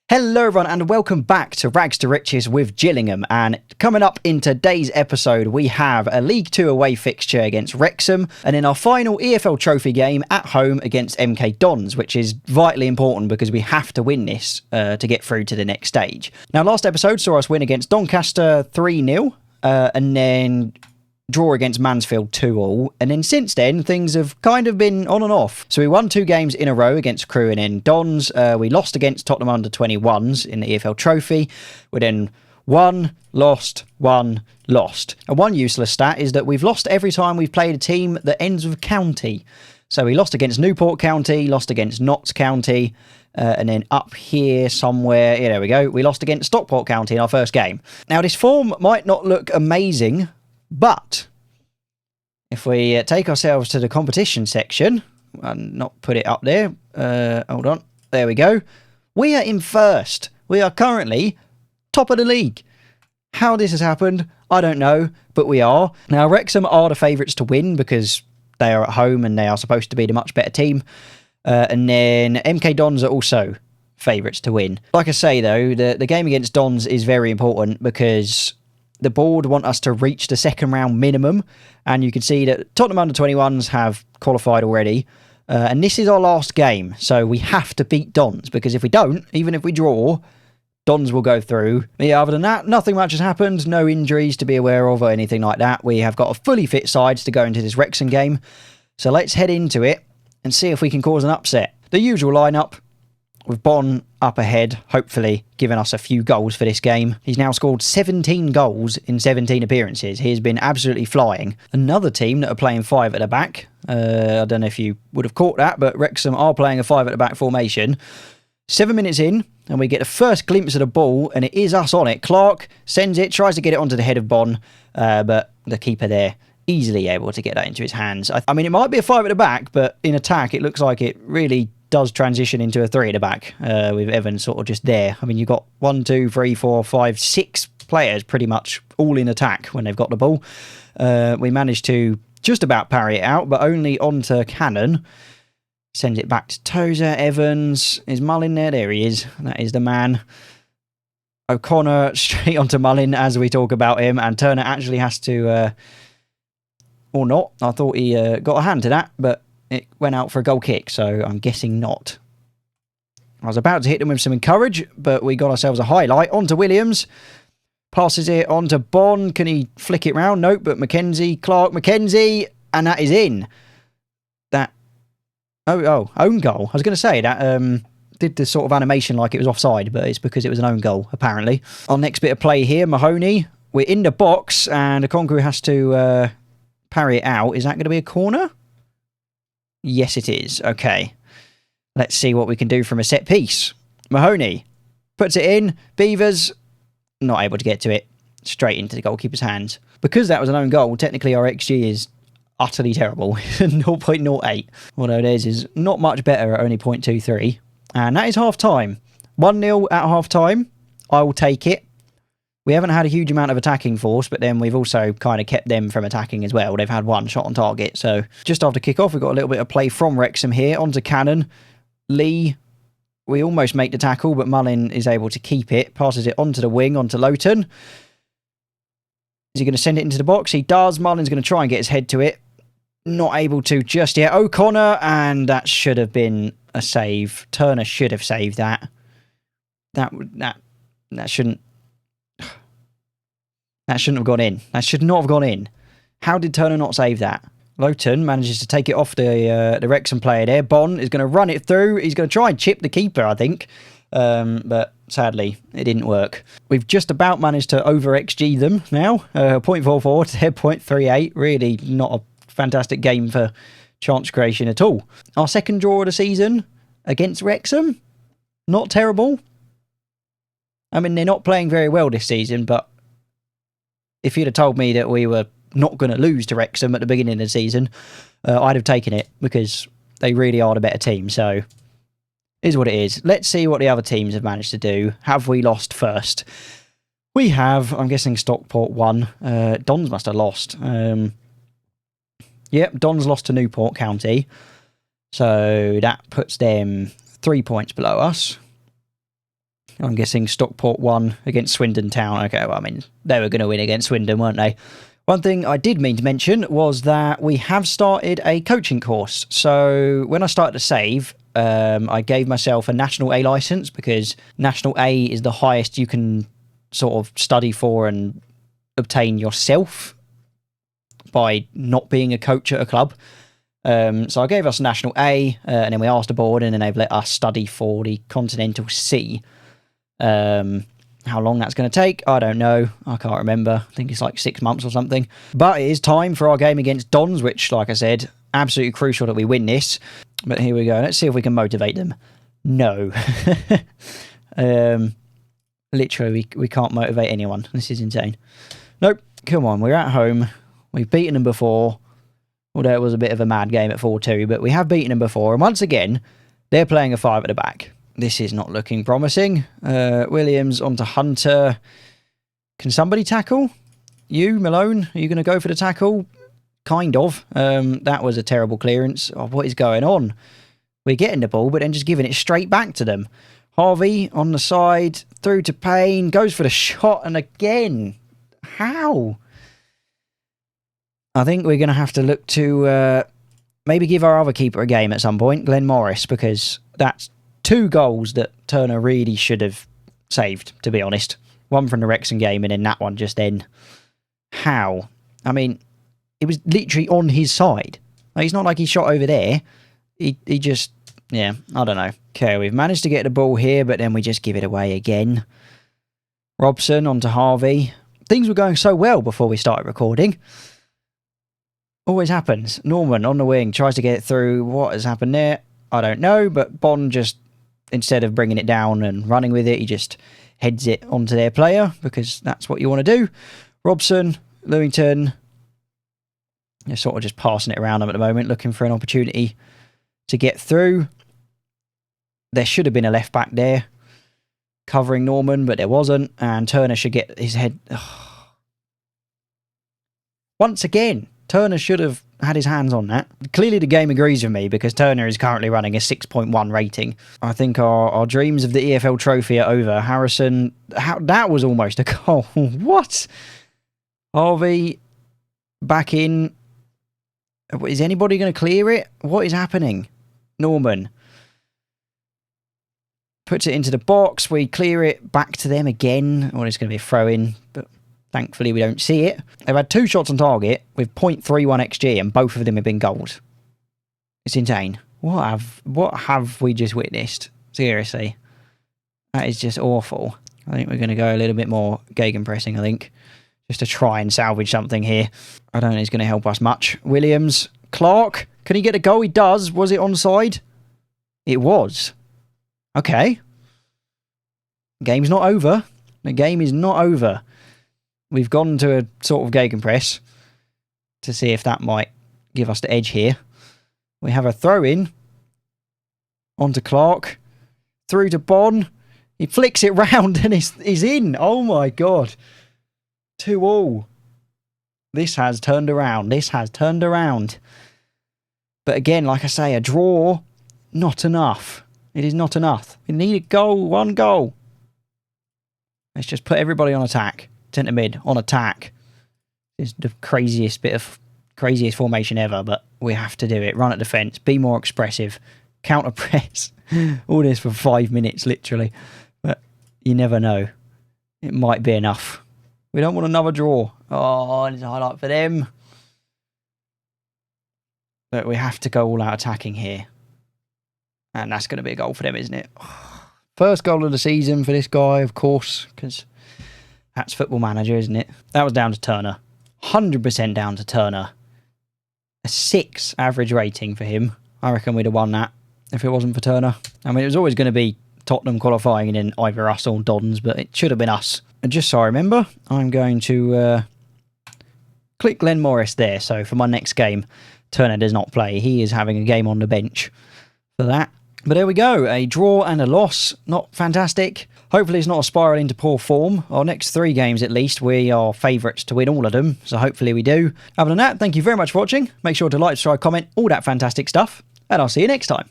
Hello everyone and welcome back to Rags to Riches with Gillingham, and coming up in today's episode we have a League 2 away fixture against Wrexham and in our final EFL trophy game at home against MK Dons, which is vitally important because we have to win this to get through to the next stage. Now last episode saw us win against Doncaster 3-0 and then draw against Mansfield 2-2, and then since then things have kind of been on and off. So we won 2 games in a row against Crewe and then Dons. We lost against Tottenham under-21s in the EFL Trophy. We then won, lost. And one useless stat is that we've lost every time we've played a team that ends with county. So we lost against Newport County, lost against Notts County, and then up here somewhere, yeah, there we go, we lost against Stockport County in our first game. Now this form might not look amazing, but if we take ourselves to the competition section and not put it up there, hold on, there we go. We are in first. We are currently top of the league. How this has happened, I don't know, but we are. Now, Wrexham are the favourites to win because they are at home and they are supposed to be the much better team. And then MK Dons are also favourites to win. Like I say, though, the game against Dons is very important because the board want us to reach the second round minimum, and you can see that Tottenham under-21s have qualified already, and this is our last game, so we have to beat Dons, because if we don't, even if we draw, Dons will go through. But yeah, other than that, nothing much has happened, no injuries to be aware of or anything like that. We have got a fully fit sides to go into this Wrexham game, so let's head into it and see if we can cause an upset. The usual lineup, with Bon up ahead, hopefully giving us a few goals for this game. He's now scored 17 goals in 17 appearances. He has been absolutely flying. Another team that are playing 5 at the back. I don't know if you would have caught that, but Wrexham are playing a 5 at the back formation. 7 minutes in, and we get the first glimpse of the ball, and it is us on it. Clark sends it, tries to get it onto the head of Bon, but the keeper there easily able to get that into his hands. I mean, it might be a 5 at the back, but in attack, it looks like it really does transition into a 3 at the back, with Evans sort of just there. I mean, you've got 1, 2, 3, 4, 5, 6 players pretty much all in attack when they've got the ball. We managed to just about parry it out, but only onto Cannon. Sends it back to Tozer. Evans. Is Mullin there? There he is. That is the man. O'Connor straight onto Mullin as we talk about him, and Turner actually has to, or not. I thought he got a hand to that, but it went out for a goal kick, so I'm guessing not. I was about to hit them with some encourage, but we got ourselves a highlight. On to Williams. Passes it on to Bon. Can he flick it round? Nope, but McKenzie, Clark, McKenzie, and that is in. That... Oh, own goal. I was going to say, that did the sort of animation like it was offside, but it's because it was an own goal, apparently. Our next bit of play here, Mahoney. We're in the box, and Okonkwo has to parry it out. Is that going to be a corner? Yes, it is. Okay. Let's see what we can do from a set piece. Mahoney puts it in. Beavers not able to get to it. Straight into the goalkeeper's hands. Because that was an own goal, technically our XG is utterly terrible. 0.08. Although theirs is not much better at only 0.23. And that is half-time. 1-0 at half-time. I will take it. We haven't had a huge amount of attacking force, but then we've also kind of kept them from attacking as well. They've had 1 shot on target. So just after kick-off, we've got a little bit of play from Wrexham here. Onto Cannon. Lee, we almost make the tackle, but Mullin is able to keep it. Passes it onto the wing, onto Lowton. Is he going to send it into the box? He does. Mullin's going to try and get his head to it. Not able to just yet. O'Connor, and that should have been a save. Turner should have saved that. That shouldn't... That shouldn't have gone in. That should not have gone in. How did Turner not save that? Lowton manages to take it off the Wrexham player there. Bon is going to run it through. He's going to try and chip the keeper, I think. But sadly, it didn't work. We've just about managed to over-XG them now. 0.44 to their 0.38. Really not a fantastic game for chance creation at all. Our second draw of the season against Wrexham. Not terrible. I mean, they're not playing very well this season, but if you'd have told me that we were not going to lose to Wrexham at the beginning of the season, I'd have taken it because they really are the better team. So, it is what it is. Let's see what the other teams have managed to do. Have we lost first? We have. I'm guessing Stockport won. Dons must have lost. Yep, Dons lost to Newport County. So, that puts them 3 points below us. I'm guessing Stockport won against Swindon Town. Okay, well, I mean, they were going to win against Swindon, weren't they? One thing I did mean to mention was that we have started a coaching course. So when I started to save, I gave myself a National A licence, because National A is the highest you can sort of study for and obtain yourself by not being a coach at a club. So I gave us National A, and then we asked the board, and then they've let us study for the Continental C. How long that's going to take, I don't know. I can't remember. I think it's like 6 months or something. But it is time for our game against Dons, which, like I said, absolutely crucial that we win this. But here we go. Let's see if we can motivate them. No. Literally, we can't motivate anyone. This is insane. Nope. Come on, we're at home. We've beaten them before. Although it was a bit of a mad game at 4-2, but we have beaten them before. And once again, they're playing a 5 at the back. This is not looking promising. Williams onto Hunter. Can somebody tackle? You, Malone, are you going to go for the tackle? Kind of. That was a terrible clearance. Oh, what is going on? We're getting the ball, but then just giving it straight back to them. Harvey on the side, through to Payne, goes for the shot, and again. How? I think we're going to have to look to maybe give our other keeper a game at some point, Glenn Morris, because that's 2 goals that Turner really should have saved, to be honest. One from the Wrexham game, and then that one just then. How? I mean, it was literally on his side. Like, it's not like he shot over there. He just, yeah, I don't know. Okay, we've managed to get the ball here, but then we just give it away again. Robson onto Harvey. Things were going so well before we started recording. Always happens. Norman on the wing, tries to get it through. What has happened there? I don't know, but Bond just, instead of bringing it down and running with it, he just heads it onto their player, because that's what you want to do. Robson, Lewington, they're sort of just passing it around them at the moment, looking for an opportunity to get through. There should have been a left back there covering Norman, but there wasn't, and Turner should get his head. Once again, Turner should have had his hands on that. Clearly the game agrees with me, because Turner is currently running a 6.1 rating. I think our dreams of the EFL trophy are over. Harrison, that was almost a goal. What? Harvey, back in. Is anybody going to clear it? What is happening? Norman puts it into the box. We clear it back to them again. Well, it's going to be a throw-in, but thankfully we don't see it. They've had 2 shots on target with 0.31 XG, and both of them have been goals. It's insane. What have we just witnessed? Seriously. That is just awful. I think we're going to go a little bit more gegenpressing, I think, just to try and salvage something here. I don't think it's going to help us much. Williams. Clark. Can he get a goal? He does. Was it onside? It was. Okay. Game's not over. The game is not over. We've gone to a sort of gegenpress to see if that might give us the edge here. We have a throw-in onto Clark. Through to Bon. He flicks it round and he's in. Oh my God. 2-2. This has turned around. This has turned around. But again, like I say, a draw, not enough. It is not enough. We need a goal, 1 goal. Let's just put everybody on attack. Centre mid, on attack. It's the craziest formation ever, but we have to do it. Run at defence, be more expressive, counter press. All this for 5 minutes, literally. But you never know. It might be enough. We don't want another draw. Oh, it's a highlight for them. But we have to go all out attacking here. And that's going to be a goal for them, isn't it? First goal of the season for this guy, of course, because that's Football Manager, isn't it? That was down to Turner. 100% down to Turner. A 6 average rating for him. I reckon we'd have won that if it wasn't for Turner. I mean, it was always going to be Tottenham qualifying and then either us or Dons, but it should have been us. And just so I remember, I'm going to click Glenn Morris there. So for my next game, Turner does not play. He is having a game on the bench for that. But there we go. A draw and a loss. Not fantastic. Hopefully it's not a spiral into poor form. Our next 3 games at least, we are favourites to win all of them. So hopefully we do. Other than that, thank you very much for watching. Make sure to like, subscribe, comment, all that fantastic stuff. And I'll see you next time.